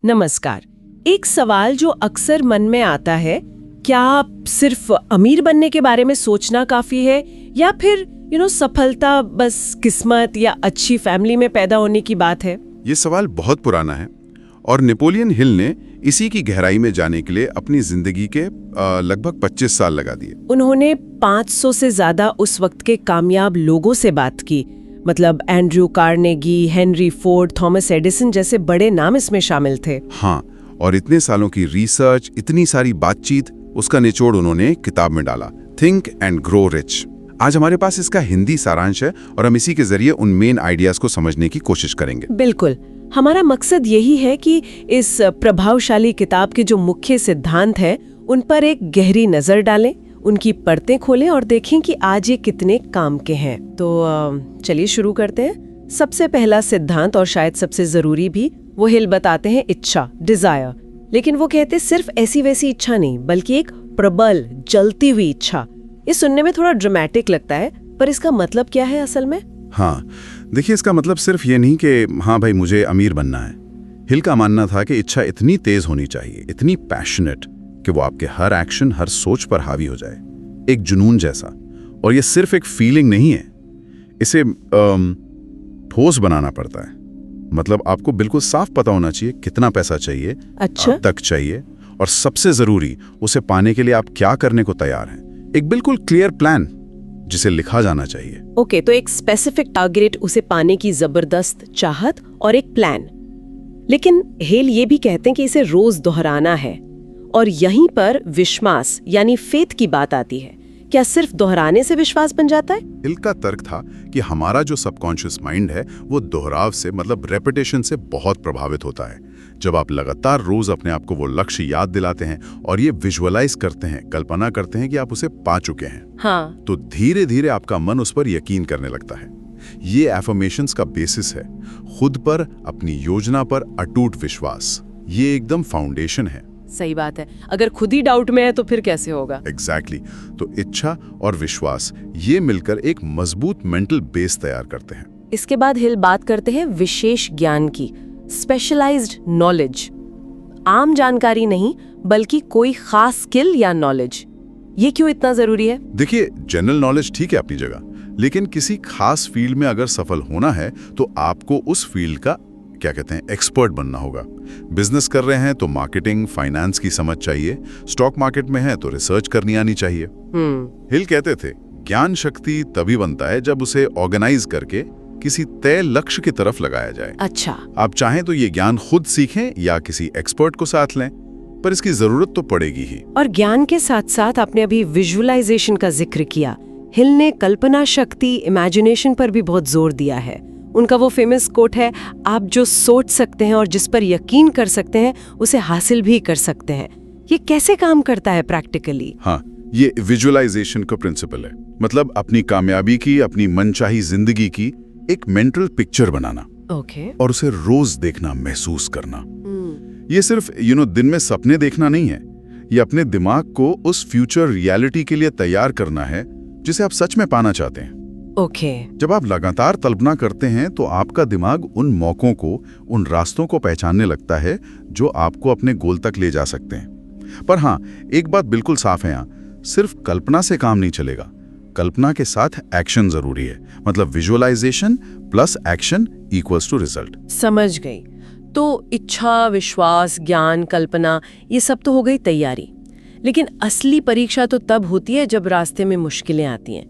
नमस्कार। एक सवाल जो अक्सर मन में आता है, क्या सिर्फ अमीर बनने के बारे में सोचना काफी है या फिर सफलता बस किस्मत या अच्छी फैमिली में पैदा होने की बात है? ये सवाल बहुत पुराना है और नेपोलियन हिल ने इसी की गहराई में जाने के लिए अपनी जिंदगी के लगभग 25 साल लगा दिए। उन्होंने 500 से ज्यादा उस वक्त के कामयाब लोगों से बात की, मतलब Andrew Carnegie, Henry Ford, Thomas Edison जैसे बड़े नाम इसमें शामिल थे। हाँ, और इतने सालों की रिसर्च, इतनी सारी बातचीत, उसका निचोड़ उन्होंने किताब में डाला, थिंक एंड ग्रो रिच। आज हमारे पास इसका हिंदी सारांश है और हम इसी के जरिए उन मेन आइडियाज को समझने की कोशिश करेंगे। बिल्कुल, हमारा मकसद यही है कि इस प्रभावशाली किताब के जो मुख्य सिद्धांत हैं उन पर एक गहरी नजर डालें, उनकी परतें खोलें और देखें कि आज ये कितने काम के हैं। तो चलिए शुरू करते हैं। सबसे पहला सिद्धांत और शायद सबसे जरूरी भी, वो हिल बताते हैं इच्छा, डिजायर। लेकिन वो कहते सिर्फ ऐसी वैसी इच्छा नहीं, बल्कि एक प्रबल जलती हुई इच्छा। ये सुनने में थोड़ा ड्रामेटिक लगता है, पर इसका मतलब क्या है असल में? हाँ, देखिए, इसका मतलब सिर्फ ये नहीं कि हाँ भाई मुझे अमीर बनना है। हिल का मानना था कि इच्छा इतनी तेज होनी चाहिए, इतनी पैशनेट कि वो आपके हर एक्शन, हर सोच पर हावी हो जाए, एक जुनून जैसा। और ये सिर्फ एक फीलिंग नहीं है, इसे ठोस बनाना पड़ता है। मतलब आपको बिल्कुल साफ पता होना चाहिए कितना पैसा चाहिए, अच्छा, अब तक चाहिए, और सबसे जरूरी उसे पाने के लिए आप क्या करने को तैयार हैं। एक बिल्कुल क्लियर प्लान जिसे लिखा जाना चाहिए। ओके, तो एक स्पेसिफिक टारगेट, उसे पाने की जबरदस्त चाहत और एक प्लान। लेकिन हेल ये भी कहते हैं कि इसे रोज दोहराना है, और यहीं पर विश्वास यानी फेथ की बात आती है। क्या सिर्फ दोहराने से विश्वास बन जाता है? हिल का तर्क था कि हमारा जो सबकॉन्शियस माइंड है वो दोहराव से, मतलब रेपिटेशन से बहुत प्रभावित होता है। जब आप लगातार रोज अपने आप को वो लक्ष्य याद दिलाते हैं और ये विजुअलाइज करते हैं, कल्पना करते हैं कि आप उसे पा चुके हैं, हाँ, तो धीरे धीरे आपका मन उस पर यकीन करने लगता है। ये एफर्मेशंस का बेसिस है, खुद पर, अपनी योजना पर अटूट विश्वास। ये एकदम फाउंडेशन है। सही बात है। अगर खुद ही डाउट में है तो फिर कैसे होगा? एग्जैक्टली। तो इच्छा और विश्वास ये मिलकर एक मजबूत मेंटल बेस तैयार करते हैं। इसके बाद हिल बात करते हैं विशेष ज्ञान की, स्पेशलाइज्ड नॉलेज। आम जानकारी नहीं, बल्कि कोई खास स्किल या नॉलेज। ये क्यों इतना जरूरी है? देखिए, जनरल नॉलेज ठीक है अपनी जगह, लेकिन किसी खास फील्ड में अगर सफल होना है तो आपको उस फील्ड का एक्सपर्ट बनना होगा। बिजनेस कर रहे हैं तो मार्केटिंग, फाइनेंस की समझ चाहिए। स्टॉक मार्केट में है तो रिसर्च करनी आनी चाहिए। हिल कहते थे, ज्ञान शक्ति तभी बनता है जब उसे ऑर्गेनाइज करके किसी तय लक्ष्य की तरफ लगाया जाए। अच्छा, आप चाहें तो ये ज्ञान खुद सीखें या किसी एक्सपर्ट को साथ लें, पर इसकी जरूरत तो पड़ेगी ही। और ज्ञान के साथ साथ आपने अभी विजुअलाइजेशन का जिक्र किया। हिल ने कल्पना शक्ति, इमेजिनेशन पर भी बहुत जोर दिया है। उनका वो फेमस कोट है, आप जो सोच सकते हैं और जिस पर यकीन कर सकते हैं उसे हासिल भी कर सकते हैं। ये कैसे काम करता है प्रैक्टिकली? हाँ, ये विजुअलाइजेशन का प्रिंसिपल है। मतलब अपनी कामयाबी की, अपनी मनचाही जिंदगी की एक मेंटल पिक्चर बनाना। ओके। और उसे रोज देखना, महसूस करना। ये सिर्फ दिन में सपने देखना नहीं है, ये अपने दिमाग को उस फ्यूचर रियलिटी के लिए तैयार करना है जिसे आप सच में पाना चाहते हैं। ओके। जब आप लगातार कल्पना करते हैं तो आपका दिमाग उन मौकों को, उन रास्तों को पहचानने लगता है जो आपको अपने गोल तक ले जा सकते हैं। पर हाँ, एक बात बिल्कुल साफ है, यहाँ सिर्फ कल्पना से काम नहीं चलेगा। कल्पना के साथ एक्शन जरूरी है। मतलब visualization plus action equals to result. समझ गई। तो इच्छा, विश्वास, ज्ञान, कल्पना, ये सब तो हो गई तैयारी। लेकिन असली परीक्षा तो तब होती है जब रास्ते में मुश्किलें आती हैं।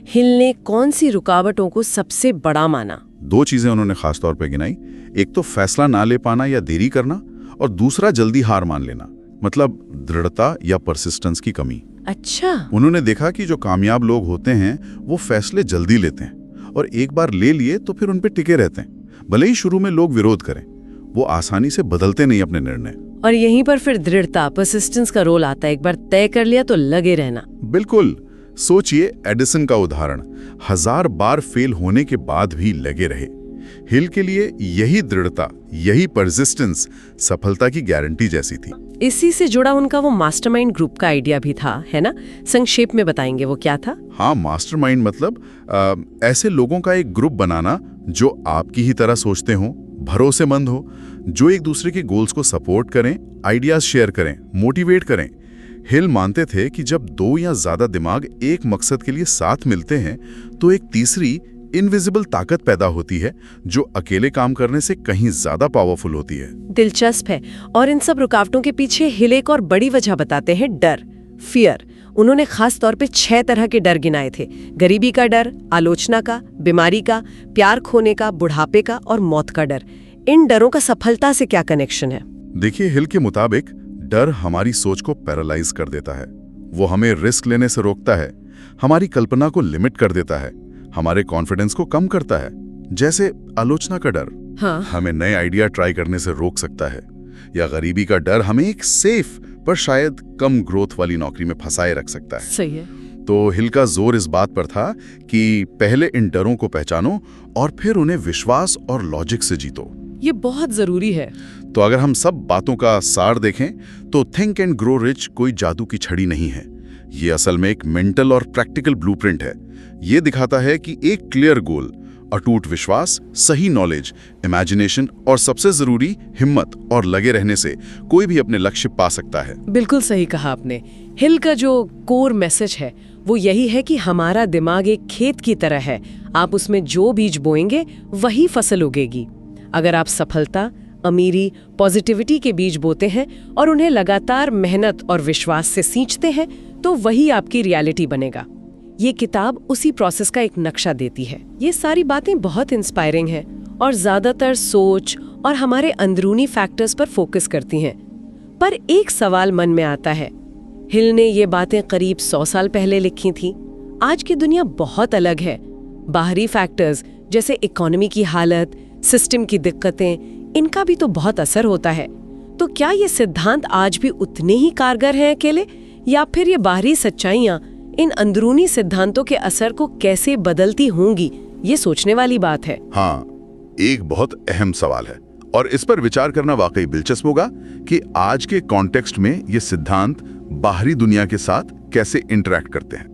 हिल ने कौन सी रुकावटों को सबसे बड़ा माना? 2 चीजें उन्होंने खास तौर पे गिनाई। एक तो फैसला ना ले पाना या देरी करना, और दूसरा जल्दी हार मान लेना, मतलब दृढ़ता या परसिस्टेंस की कमी। अच्छा। उन्होंने देखा कि जो कामयाब लोग होते हैं वो फैसले जल्दी लेते हैं, और एक बार ले लिए तो फिर उन पे टिके रहते हैं। भले ही शुरू में लोग विरोध करें, वो आसानी से बदलते नहीं अपने निर्णय। और यहीं पर फिर दृढ़ता, परसिस्टेंस का रोल आता है। एक बार तय कर लिया तो लगे रहना। बिल्कुल। सोचिए एडिसन का उदाहरण, 1000 बार फेल होने के बाद भी लगे रहे। हिल के लिए यही दृढ़ता, यही परसिस्टेंस सफलता की गारंटी जैसी थी। इसी से जुड़ा उनका वो मास्टरमाइंड ग्रुप का आइडिया भी था, है ना? संक्षेप में बताएंगे वो क्या था? हाँ, मास्टरमाइंड मतलब ऐसे लोगों का एक ग्रुप बनाना जो आपकी ही तरह सोचते हों, भरोसेमंद हो, जो एक दूसरे के गोल्स को सपोर्ट करें, आइडियाज शेयर करें, मोटिवेट करें। हिल मानते थे कि जब दो या ज्यादा दिमाग एक मकसद के लिए साथ मिलते हैं तो एक तीसरी इनविजिबल ताकत पैदा होती है जो अकेले काम करने से कहीं ज्यादा पावरफुल होती है। दिलचस्प है। और इन सब रुकावटों के पीछे हिल एक और बड़ी वजह बताते हैं, डर, फियर। उन्होंने खास तौर पे 6 तरह के डर गिनाए थे। गरीबी का डर, आलोचना का, बीमारी का, प्यार खोने का, बुढ़ापे का और मौत का डर। इन डरों का सफलता से क्या कनेक्शन है? देखिए, हिल के मुताबिक डर हमारी सोच को पैरालाइज कर देता है। वो हमें रिस्क लेने से रोकता है, हमारी कल्पना को लिमिट कर देता है, हमारे कॉन्फिडेंस को कम करता है। जैसे आलोचना का डर हमें नए आइडिया ट्राई करने से रोक सकता है, या गरीबी का डर हमें एक सेफ पर शायद कम ग्रोथ वाली नौकरी में फंसाए रख सकता है। सही है। तो हिल का जोर इस बात पर था कि पहले इन डरों को पहचानो और फिर उन्हें विश्वास और लॉजिक से जीतो। ये बहुत जरूरी है। तो अगर हम सब बातों का सार देखें तो थिंक एंड ग्रो रिच कोई जादू की छड़ी नहीं है। ये असल में एक मेंटल और प्रैक्टिकल ब्लूप्रिंट है। ये दिखाता है कि एक क्लियर गोल, अटूट विश्वास, सही नॉलेज, इमेजिनेशन और सबसे जरूरी हिम्मत और लगे रहने से कोई भी अपने लक्ष्य पा सकता है। बिल्कुल सही कहा आपने। हिल का जो कोर मैसेज है वो यही है कि हमारा दिमाग एक खेत की तरह है। आप उसमें जो बीज बोएंगे वही फसल उगेगी। अगर आप सफलता, अमीरी, पॉजिटिविटी के बीज बोते हैं और उन्हें लगातार मेहनत और विश्वास से सींचते हैं तो वही आपकी रियलिटी बनेगा। ये किताब उसी प्रोसेस का एक नक्शा देती है। ये सारी बातें बहुत इंस्पायरिंग हैं और ज्यादातर सोच और हमारे अंदरूनी फैक्टर्स पर फोकस करती हैं। पर एक सवाल मन में आता है, हिल ने ये बातें करीब 100 साल पहले लिखी थी। आज की दुनिया बहुत अलग है। बाहरी फैक्टर्स जैसे इकोनॉमी की हालत, सिस्टम की दिक्कतें, इनका भी तो बहुत असर होता है। तो क्या ये सिद्धांत आज भी उतने ही कारगर हैं अकेले, या फिर ये बाहरी सच्चाइयां इन अंदरूनी सिद्धांतों के असर को कैसे बदलती होंगी? ये सोचने वाली बात है। हाँ, एक बहुत अहम सवाल है और इस पर विचार करना वाकई दिलचस्प होगा कि आज के कॉन्टेक्स्ट में ये सिद्धांत बाहरी दुनिया के साथ कैसे इंटरैक्ट करते हैं।